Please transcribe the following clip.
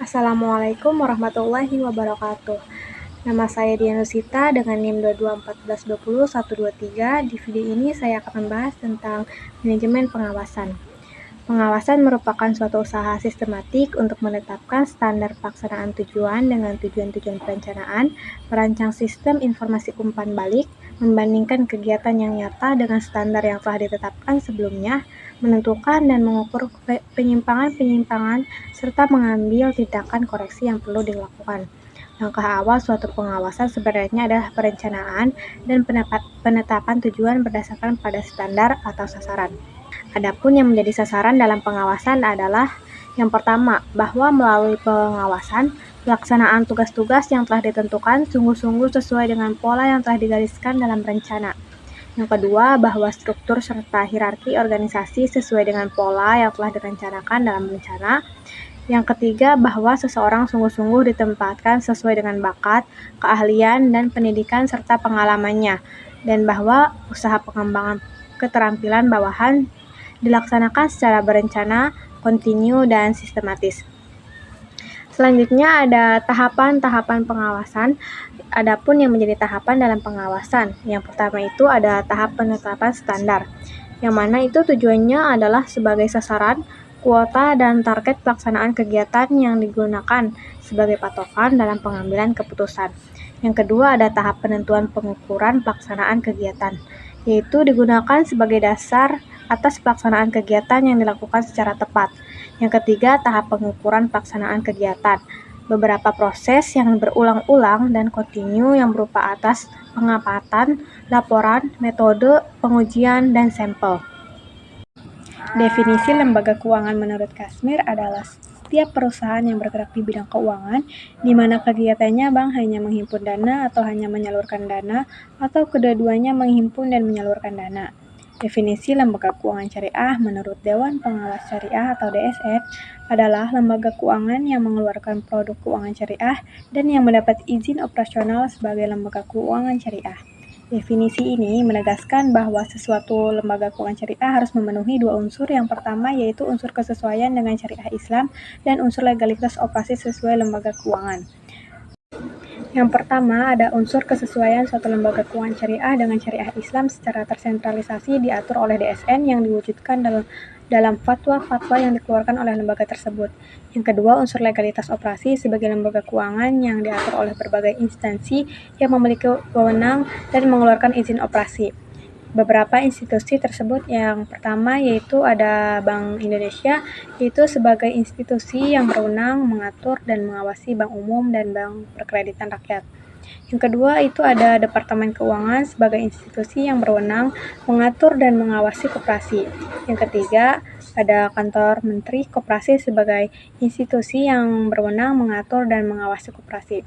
Assalamualaikum warahmatullahi wabarakatuh. Nama saya Diana Sita dengan NIM 2214201203. Di video ini saya akan membahas tentang manajemen pengawasan. Pengawasan merupakan suatu usaha sistematik untuk menetapkan standar pelaksanaan tujuan dengan tujuan-tujuan perencanaan, merancang sistem informasi umpan balik, membandingkan kegiatan yang nyata dengan standar yang telah ditetapkan sebelumnya, menentukan dan mengukur penyimpangan-penyimpangan, serta mengambil tindakan koreksi yang perlu dilakukan. Langkah awal suatu pengawasan sebenarnya adalah perencanaan dan penetapan tujuan berdasarkan pada standar atau sasaran. Adapun yang menjadi sasaran dalam pengawasan adalah yang pertama, bahwa melalui pengawasan, pelaksanaan tugas-tugas yang telah ditentukan sungguh-sungguh sesuai dengan pola yang telah digariskan dalam rencana. Yang kedua, bahwa struktur serta hierarki organisasi sesuai dengan pola yang telah direncanakan dalam rencana. Yang ketiga, bahwa seseorang sungguh-sungguh ditempatkan sesuai dengan bakat, keahlian, dan pendidikan serta pengalamannya, dan bahwa usaha pengembangan keterampilan bawahan dilaksanakan secara berencana, kontinu, dan sistematis. Selanjutnya ada tahapan-tahapan pengawasan. Adapun yang menjadi tahapan dalam pengawasan, yang pertama itu ada tahap penetapan standar, yang mana itu tujuannya adalah sebagai sasaran, kuota, dan target pelaksanaan kegiatan yang digunakan sebagai patokan dalam pengambilan keputusan. Yang kedua ada tahap penentuan pengukuran pelaksanaan kegiatan, yaitu digunakan sebagai dasar atas pelaksanaan kegiatan yang dilakukan secara tepat. Yang ketiga, tahap pengukuran pelaksanaan kegiatan. Beberapa proses yang berulang-ulang dan kontinu yang berupa atas pengamatan, laporan, metode, pengujian, dan sampel. Definisi lembaga keuangan menurut Kasmir adalah setiap perusahaan yang bergerak di bidang keuangan, di mana kegiatannya bank hanya menghimpun dana atau hanya menyalurkan dana, atau kedua-duanya menghimpun dan menyalurkan dana. Definisi lembaga keuangan syariah menurut Dewan Pengawas Syariah atau DSS adalah lembaga keuangan yang mengeluarkan produk keuangan syariah dan yang mendapat izin operasional sebagai lembaga keuangan syariah. Definisi ini menegaskan bahwa sesuatu lembaga keuangan syariah harus memenuhi dua unsur. Yang pertama yaitu unsur kesesuaian dengan syariah Islam dan unsur legalitas operasi sesuai lembaga keuangan. Yang pertama, ada unsur kesesuaian suatu lembaga keuangan syariah dengan syariah Islam secara tersentralisasi diatur oleh DSN yang diwujudkan dalam fatwa-fatwa yang dikeluarkan oleh lembaga tersebut. Yang kedua, unsur legalitas operasi sebagai lembaga keuangan yang diatur oleh berbagai instansi yang memiliki wewenang dan mengeluarkan izin operasi. Beberapa institusi tersebut yang pertama yaitu ada Bank Indonesia, yaitu sebagai institusi yang berwenang mengatur dan mengawasi bank umum dan bank perkreditan rakyat. Yang kedua itu ada Departemen Keuangan sebagai institusi yang berwenang mengatur dan mengawasi koperasi. Yang ketiga ada Kantor Menteri Koperasi sebagai institusi yang berwenang mengatur dan mengawasi koperasi.